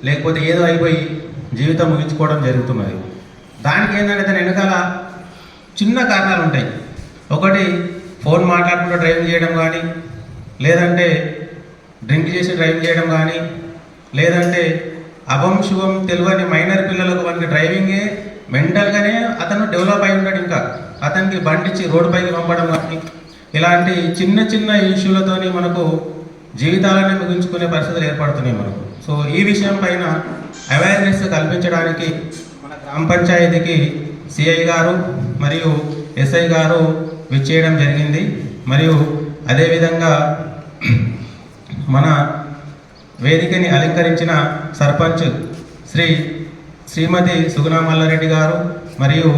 లేకపోతే ఏదో అయిపోయి జీవితం ముగించుకోవడం జరుగుతున్నది. దానికి ఏంటంటే దాని వెనకాల చిన్న కారణాలు ఉంటాయి. ఒకటి, ఫోన్ మాట్లాడుకుంటూ డ్రైవింగ్ చేయడం కానీ, లేదంటే డ్రింక్ చేసి డ్రైవింగ్ చేయడం కానీ, లేదంటే అభం శుభం తెలియని మైనర్ పిల్లలకు మనకి డ్రైవింగే మెంటల్గానే అతను డెవలప్ అయి ఉంటాడు. ఇంకా అతనికి బండిచ్చి రోడ్డు పైకి పంపడం కానీ, ఇలాంటి చిన్న చిన్న ఇష్యూలతోని మనకు జీవితాలనే ముగించుకునే పరిస్థితులు ఏర్పడుతున్నాయి మనకు. సో ఈ విషయం పైన అవేర్నెస్ కల్పించడానికి మన గ్రామ పంచాయతీకి సిఐ గారు మరియు ఎస్ఐ గారు విచ్చేయడం జరిగింది. మరియు అదేవిధంగా మన వేదికని అలంకరించిన సర్పంచ్ శ్రీమతి సుగుణ మల్లారెడ్డి గారు మరియు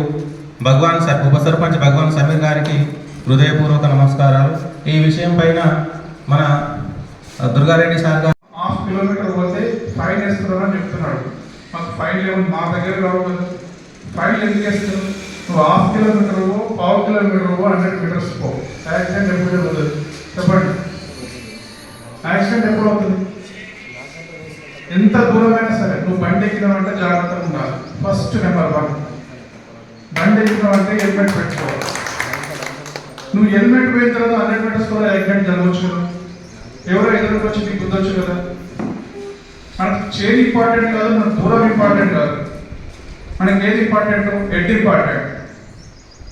ఉప సర్పంచ్ భగవాన్ సమీర్ గారికి హృదయపూర్వక నమస్కారాలు. ఈ విషయం పైన మన దుర్గారెడ్డి సార్ గారు ½ కిలోమీటర్ పోతే ఫైన్ వేస్తున్నారని చెప్తున్నాడు. మాకు ఫైన్ లేవు, మా దగ్గర రావు కదా. ఫైన్ ఎందుకు వేస్తారు? నువ్వు ½ కిలోమీటర్ ½ కిలోమీటర్ 100 మీటర్స్ పో. యాక్సిడెంట్ ఎప్పుడు జరుగుతుంది చెప్పండి? యాక్సిడెంట్ ఎప్పుడు అవుతుంది? ఎంత దూరమైనా సరే నువ్వు బండి ఎక్కినావంటే జాగ్రత్తగా ఉండాలి. ఫస్ట్ నెంబర్ 1, బండి ఎక్కినావంటే హెల్మెట్ పెట్టుకోవాలి. నువ్వు హెల్మెట్ పోయిన తర్వాత 100 మీటర్స్ కూడా యాక్సిడెంట్ జరగవచ్చు కదా. ఎవరో ఎదురుకు వచ్చి నీకు గుద్దొచ్చు కదా. మనకు చైన్ ఇంపార్టెంట్ కాదు, మన దూరం ఇంపార్టెంట్ కాదు. మనకి ఏది ఇంపార్టెంట్? Head important.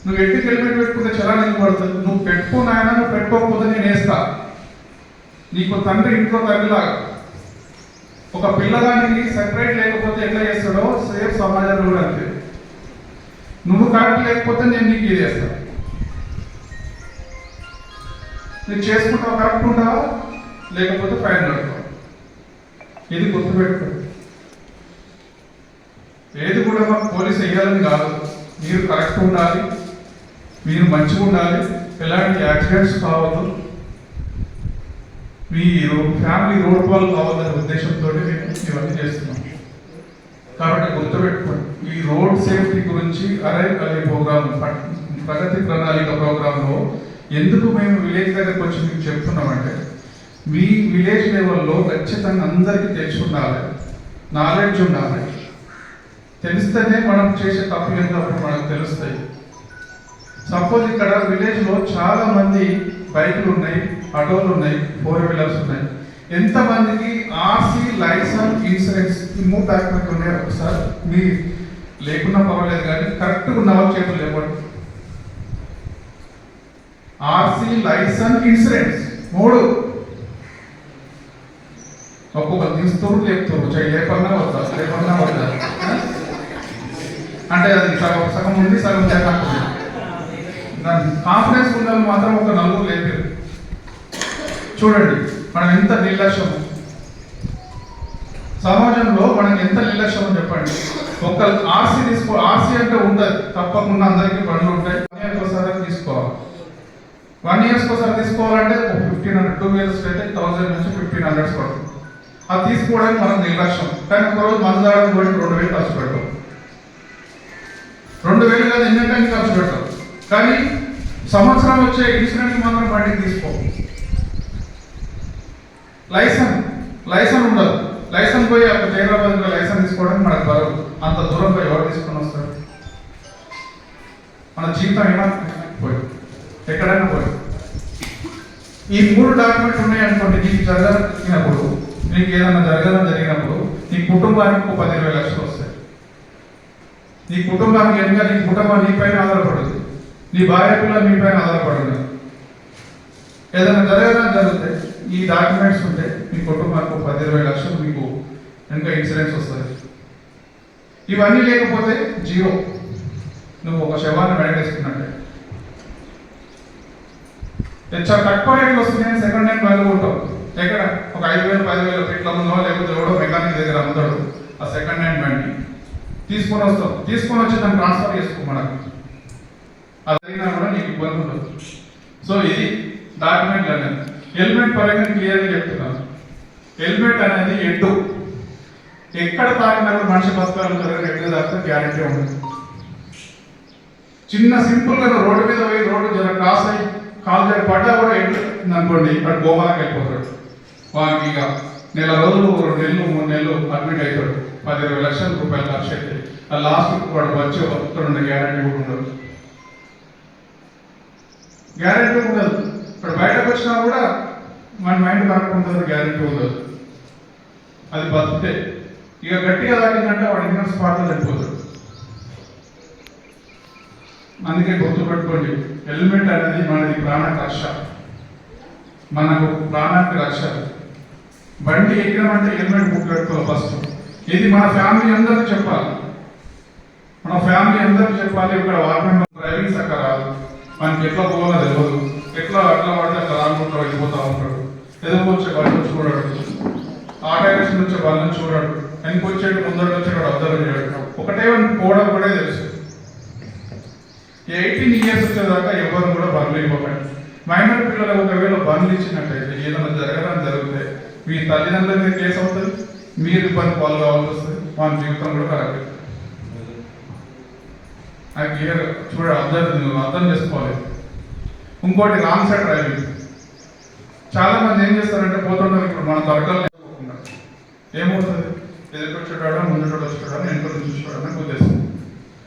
నువ్వు హెడ్కి హెల్మెట్ పెట్టుకుంటే చలాన్ ఎందుకు పడుతుంది? నువ్వు పెట్టుకున్నాయన, నువ్వు పెట్టుకోకపోతే నేను వేస్తా. నీకు తండ్రి ఇంట్లో తల్లిలాగా. ఒక పిల్లగానికి సెపరేట్ లేకపోతే ఎట్లా చేస్తాడో సేఫ్ సమాజంలో కూడా అంతే. నువ్వు కరెక్ట్ లేకపోతే నేను నీకు ఇది చేస్తాను. నువ్వు చేసుకుంటావు, కరెక్ట్ ఉంటావా, లేకపోతే ఫైన్ కడతావు. ఇది గుర్తుపెట్టుకో. ఏది కూడా మాకు పోలీసు వేయాలని కాదు. మీరు కరెక్ట్ ఉండాలి, మీరు మంచిగా ఉండాలి, ఎలాంటి యాక్సిడెంట్స్ కావద్దు, మీ ఫ్యామిలీ రోడ్ పాలు కావాలనే ఉద్దేశంతో మేము ఇవన్నీ చేస్తున్నాం. కాబట్టి గుర్తుపెట్టుకోండి, ఈ రోడ్ సేఫ్టీ గురించి అరైవ్ అనే ప్రోగ్రామ్, ప్రగతి ప్రణాళిక ప్రోగ్రాంలో ఎందుకు మేము విలేజ్ దగ్గరకు వచ్చి మీకు చెప్తున్నామంటే, మీ విలేజ్ లెవెల్లో ఖచ్చితంగా అందరికీ తెలిసి ఉండాలి, నాలెడ్జ్ ఉండాలి. తెలిస్తేనే మనం చేసే తప్పులు ఏంటో మనకు తెలుస్తాయి. సపోజ్ ఇక్కడ విలేజ్లో చాలా మంది బైకులు ఉన్నాయి, ఆటోలు ఉన్నాయి, 4 వీలర్స్ ఉన్నాయి. ఎంతమందికి ఆర్సీ, లైసెన్స్, ఇన్సూరెన్స్ ఈ 3 డాక్యుమెంట్ ఉన్నాయి? ఒకసారి మీ లేకున్నా పర్వాలేదు కానీ కరెక్ట్గా ఉన్న వాళ్ళ చేతులు లేవండి. ఆర్సీ, లైసెన్స్, ఇన్సూరెన్స్ 3 ఒక్కొక్క తీస్తూ లేపుతారు. లేపన్నా వద్దా అంటే అది సగం ఉంది, సగం లేకపోతే. దాని కాన్ఫిడెన్స్ ఉండాలని మాత్రం ఒక 4 లేపారు. చూడండి మనం ఎంత నిర్లక్ష్యం సమాజంలో, మనకి ఎంత నిర్లక్ష్యం చెప్పండి. ఒక ఆర్సీ ఆర్సీ అంటే ఉంటుంది, తప్పకుండా అందరికీ బండ్లు ఉంటాయి. 1 year ఒకసారి తీసుకోవాలి. 1 year ఒకసారి తీసుకోవాలంటే 1500, 2 years అయితే 1000 నుంచి 1500 పడుతుంది. అది తీసుకోవడానికి మనం నిర్లక్ష్యం. కానీ ఒకరోజు మందు దాడడం కూడా 2000 ఖర్చు పెడతాం. 2000 కాదు, ఎన్నో ఖర్చు పెడతాం. కానీ సంవత్సరం వచ్చే ఇన్సూరెన్స్ మాత్రం బండికి తీసుకో. లైసెన్స్ ఉండదు. లైసెన్స్ పోయి అక్కడ హైదరాబాద్లో లైసెన్స్ తీసుకోవడానికి మనకు బరువు. అంత దూరం పోయి ఎవరు తీసుకొని వస్తారు? మన జీవితం ఏమైనా పోయి ఎక్కడైనా పోయి. ఈ 3 డాక్యుమెంట్ ఉన్నాయనుకోండి, నీకు జరగనప్పుడు, నీకు ఏదైనా జరిగినప్పుడు నీ కుటుంబానికి 10-20 లక్షలు వస్తాయి. నీ కుటుంబానికి ఎందుకంటే నీ కుటుంబం నీ పైన ఆధారపడుతుంది, నీ భార్య పిల్లలు మీ పైన ఆధారపడుతుంది. ఏదైనా జరిగితే ఈ డాక్యుమెంట్స్ ఉంటే మీ కుటుంబానికి 10-20 లక్షలు మీకు ఇంకా ఇన్సూరెన్స్ వస్తుంది. ఇవన్నీ లేకపోతే జీరో. నువ్వు ఒక శవాన్ని వెనకేసుకున్నట్టే. చాలా తక్కువ రేట్లు వస్తున్నాయని సెకండ్ హ్యాండ్ వాల్యూ ఉంటావు. ఎక్కడ ఒక 5,000-10,000 ఫీట్ల ముందో లేకపోతే ఎవడో మెకానిక్ దగ్గర అమ్ముతాడు ఆ సెకండ్ హ్యాండ్ బండి. తీసుకొని వస్తావు, తీసుకొని వచ్చి దాన్ని ట్రాన్స్ఫర్ చేసుకో. మనకు అది అయినా కూడా నీకు ఇబ్బంది ఉండదు. సో ఇది డాక్యుమెంట్ అనేది. హెల్మెట్ పరంగా క్లియర్గా చెప్తున్నాను. హెల్మెట్ అనేది ఎడ్డు ఎక్కడ తాకినా కూడా మనిషి బతకాలు జరగదు. ఎడ్డు తాకితే గ్యారెంటీ ఉంటుంది. చిన్న సింపుల్గా రోడ్డు మీద పోయి రోడ్డు క్రాస్ అయ్యి కాలు పడ్డా కూడా ఎడ్డు అనుకోండి, ఇక్కడ గోమాలకు వెళ్ళిపోతాడు. వానికి ఇక నెల రోజులు 2 నెలలు 3 నెలలు అడ్మిట్ అవుతాడు, 10-20 లక్షల రూపాయలు ఖర్చు అయితే ఆ లాస్ట్ వాడు వచ్చి బతుకుతాడు, గ్యారంటీ కూడా ఉండదు. గ్యారంటీ ఉండదు. ఇప్పుడు బయటకు వచ్చినా కూడా మన మైండ్ కరెక్ట్ ఉంటుంది, గ్యారంటీ ఉండదు. అది బతుకుతే ఇక గట్టిగా తాగిందంటే వాడు ఇంకా స్పాట్లో చనిపోతాడు. అందుకే గుర్తుపెట్టుకోండి, హెల్మెట్ అనేది మనది ప్రాణానికి రక్ష, మనకు ప్రాణానికి రక్ష. బండి ఎక్కినామంటే హెల్మెట్ బుక్ పెట్టుకోవాలి ఫస్ట్. ఇది మన ఫ్యామిలీ అందరికీ చెప్పాలి, మన ఫ్యామిలీ అందరికీ చెప్పాలి. ఇక్కడ వాహనం డ్రైవింగ్ సక్క రాదు, మనకి ఎట్లా పోవాలో తెలియదు, ఎట్లా అట్లా పడితే అట్లా రానుకుంటూ వెళ్ళిపోతూ ఉంటాడు. ఎదురు వచ్చే వాళ్ళని చూడడు, ఆ డైరెక్షన్ వచ్చే వాళ్ళని చూడడు, వెనక్కి వచ్చేటు ముందర వచ్చేవాడు అబ్జర్వ్ చేయడు. ఒకటే పోవడం కూడా తెలుసు. 18 ఇయర్స్ వచ్చేదాకా ఎవరు కూడా బండ్లు ఇవ్వకండి. మైనర్ పిల్లలకు ఒకవేళ బండ్లు ఇచ్చినట్టయితే ఏదైనా జరగడం జరిగితే మీ తల్లిదండ్రుల మీద కేసు అవుతుంది, మీరు ఇబ్బంది పాలు కావాల్సి వస్తుంది, వాళ్ళ జీవితం కూడా కరెక్ట్. అది క్లియర్ చూడ అర్థం చేసుకోవాలి. ఇంకోటి రాంగ్ సైడ్ డ్రైవింగ్. చాలా మంది ఏం చేస్తారంటే పోతుంటారు, ఇప్పుడు మన తరగతి ఏమవుతుంది, ఎదుర్కొచ్చేటాడో ముందు వచ్చేటాడో వెనుక చూసుకోవడానికి ఉద్దేశం.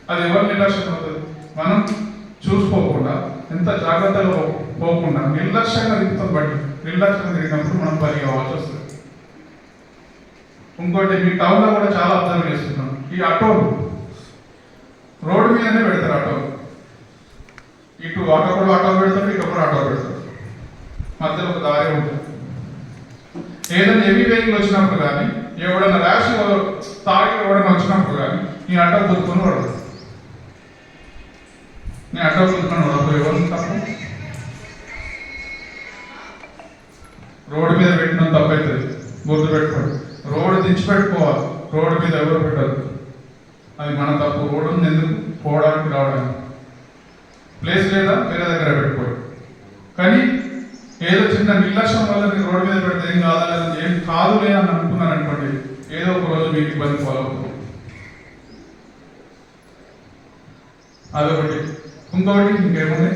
అది ఎవరు నిర్లక్ష్యం అవుతుంది, మనం చూసుకోకుండా ఎంత జాగ్రత్తగా పోకుండా నిర్లక్ష్యంగా తిరుగుతాం. బట్టి నిర్లక్ష్యంగా తిరిగినప్పుడు మనం పని కావాల్సి వస్తుంది. ఇంకోటి మీ టౌన్లో కూడా చాలా అబ్జర్వ్ చేస్తున్నాం, ఈ ఆటోలు రోడ్డు మీదనే పెడతారు. ఆటో ఇటు ఆటో కూడా ఆటో పెడతారు, ఇటు కూడా ఆటో పెడతారు, మధ్యలో ఒక దారి ఉంటుంది. ఏదైనా హెవీ వెహికల్ వచ్చినప్పుడు కానీ, ఎవడన్నా ర్యాష్ తాగి ఎవడన్నా వచ్చినప్పుడు కానీ ఈ ఆటో గుర్తుకొని పడదు. నేను ఆటో గుర్తుకొని పడదు, ఎవరు తప్పు? రోడ్డు మీద పెట్టిన తప్పు అవుతుంది, గుర్తు పెట్టుకోండి. రోడ్డు దించిపెట్టుకోవాలి, రోడ్డు మీద ఎవరు పెట్టదు, అది మన తప్పు. రోడ్డు ఉంది ఎందుకు, పోవడానికి రావడానికి. ప్లేస్ లేదా వేరే దగ్గర పెట్టుకోండి. కానీ ఏదో చిన్న నిర్లక్ష్యం వల్ల మీరు రోడ్డు మీద పెడితే ఏం కాదని, ఏం కాదులే అని అనుకున్నాను అనుకోండి, ఏదో ఒక రోజు మీకు ఇబ్బంది పాలవుతుంది. అదొకటి. ఇంకొకటి ఇంకేముంది,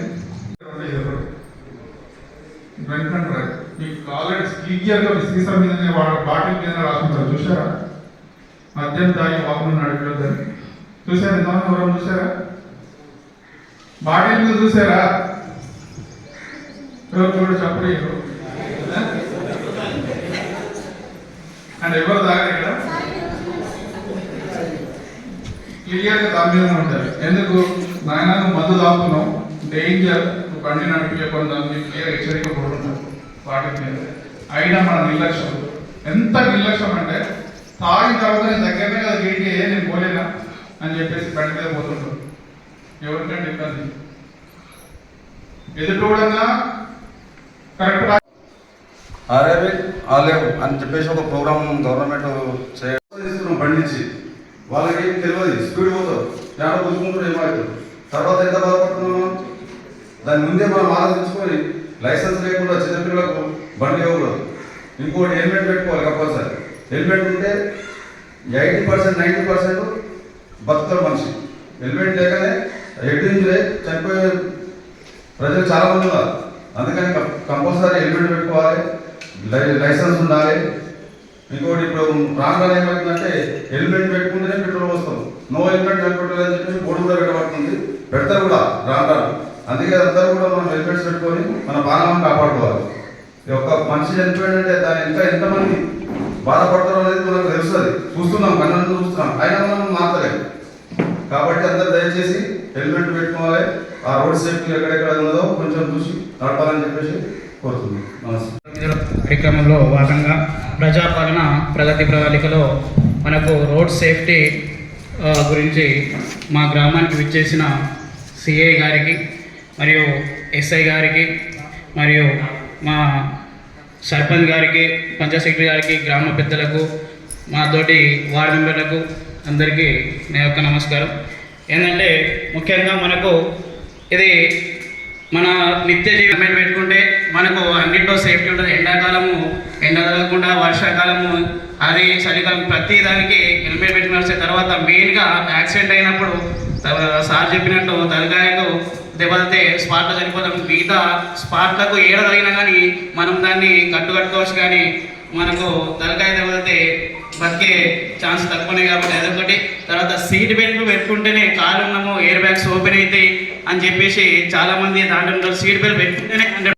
వెంటనే మీకు ఆల్రెడీ క్లియర్గా సీసా మీదనే బాటిల్ మీద రాసుకుంటారు, చూసారా? మద్యం తాగి వాహనం నడిపేదని చూసారా? ఇంతమంది ఎవరు చూసారా? బాటిల్ మీద చూసారా? చూడు చెప్పలేదు అండ్ ఎవరు తాగారు ఇక్కడ? క్లియర్గా దాని మీద ఉంటారు. ఎందుకు నాయన నువ్వు మందు తాగుతున్నావు, డేంజర్, నువ్వు బండి నడిపించకుండా క్లియర్ హెచ్చరిక కూడా ఉంటారు వాటి మీద. అయినా మన నిర్లక్ష్యం ఎంత నిర్లక్ష్యం అంటే, తాగిన తర్వాత నేను దగ్గరనే కదా గేట్కి నేను పోలేనా అని చెప్పేసి బండి మీద పోతుంటారు. ఎవరికంటే ఇబ్బంది, ఎదుర్కోవడంగా కరెక్ట్ అరేబిక్ ఆలివ్ అని చెప్పేసి ఒక ప్రోగ్రామ్ గవర్నమెంట్ చేస్తున్నాం. బండించి వాళ్ళకి ఏం తెలియదు, స్పీడ్ పోతారు, ఏడో పుచ్చుకుంటారు, ఏమవుతారు, తర్వాత ఎంత బాధపడుతున్నామో దాని ముందే మనం ఆలోచించుకొని లైసెన్స్ లేకుండా చిన్నపిల్లలకు బండి ఇవ్వకూడదు. ఇంకోటి హెల్మెట్ పెట్టుకోవాలి కంపల్సరీ. హెల్మెట్ ఉంటే 80% 90% బతుకుతారు మనిషి. హెల్మెట్ లేకనే హెడ్ ఇంజరీ చనిపోయే ప్రజలు చాలా మంది ఉన్నారు. అందుకని కంపల్సరీ హెల్మెట్ పెట్టుకోవాలి, లైసెన్స్ ఉండాలి. ఇంకోటి ఇప్పుడు రాగానే ఏమవుతుందంటే హెల్మెట్ పెట్టుకుంటేనే పెట్రోల్ వస్తాం, నో హెల్మెట్ పెట్రోల్ అని చెప్పేసి బోర్డు కూడా పెట్టబడుతుంది, పెడతారు కూడా రాను. అందుకే అందరూ కూడా మనం హెల్మెట్స్ పెట్టుకొని మన ప్రాణాలను కాపాడుకోవాలి. ఒక మనిషి చనిపోయాడంటే దాని ఇంకా ఎంతమంది బాధపడతారో అనేది మనకు తెలుస్తుంది, చూస్తున్నాం, కన్ను చూస్తున్నాం, అయినా మనం మారలేదు. కాబట్టి అందరూ దయచేసి హెల్మెట్ పెట్టుకోవాలి. ఆ రోడ్ సేఫ్టీ ఎక్కడెక్కడ ఉన్నదో కొంచెం చూసి నడపాలని చెప్పేసి కోరుతున్నాం. నమస్తే. కార్యక్రమంలో భాగంగా ప్రజాపాలన ప్రగతి ప్రణాళికలో మనకు రోడ్ సేఫ్టీ గురించి మా గ్రామానికి విచ్చేసిన సిఐ గారికి మరియు ఎస్ఐ గారికి మరియు మా సర్పంచ్ గారికి, పంచాయత్ సెక్రటరీ గారికి, గ్రామ పెద్దలకు, మా తోటి వార్డు మెంబర్లకు అందరికీ నా యొక్క నమస్కారం. ఏంటంటే ముఖ్యంగా మనకు ఇది మన నిత్య జీవితం పెట్టుకుంటే మనకు అన్నింటిలో సేఫ్టీ ఉంటుంది. ఎండ తగలకుండా, వర్షాకాలము, అది చలికాలం, ప్రతి దానికి హెల్మెట్ పెట్టుకుని తర్వాత మెయిన్గా యాక్సిడెంట్ అయినప్పుడు సార్ చెప్పినట్టు తలకాయకు దెబ్బతే స్పాట్లో చనిపోతాం. మిగతా స్పాట్లకు ఏడ తగినా కానీ మనం దాన్ని కట్టుకోవచ్చు. కానీ మనకు తలకాయ తగిలితే బతికే ఛాన్స్ తక్కువనే కాబట్టి అదొకటి. తర్వాత సీట్ బెల్ట్ పెట్టుకుంటేనే కాలు ఉన్నాము ఎయిర్ బ్యాగ్స్ ఓపెన్ అవుతాయి అని చెప్పేసి చాలామంది దాంట్లో ఉంటారు. సీట్ బెల్ట్ పెట్టుకుంటేనే 100.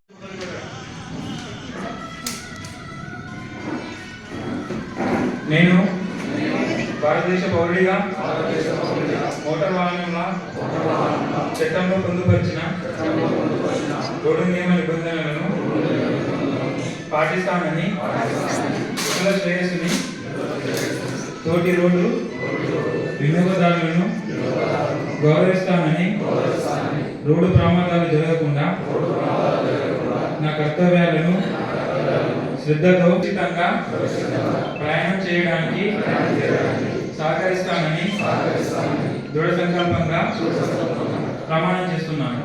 నేను భారతదేశ పౌరుడిగా మోటార్ వాహనంల చట్టంలో పొందుపరిచిన రోడ్డు నియమ నిబంధనలను పాటిస్తానని ఇతరుల శ్రేయస్సుని తోటి రోడ్డు వినియోగదారులను గౌరవిస్తానని రోడ్డు ప్రమాదాలు జరగకుండా నా కర్తవ్యాలను శ్రద్ధతో ఉచితంగా ప్రయాణం చేయడానికి సహకరిస్తానని దృఢ సంకల్పంగా ప్రమాణం చేస్తున్నాను.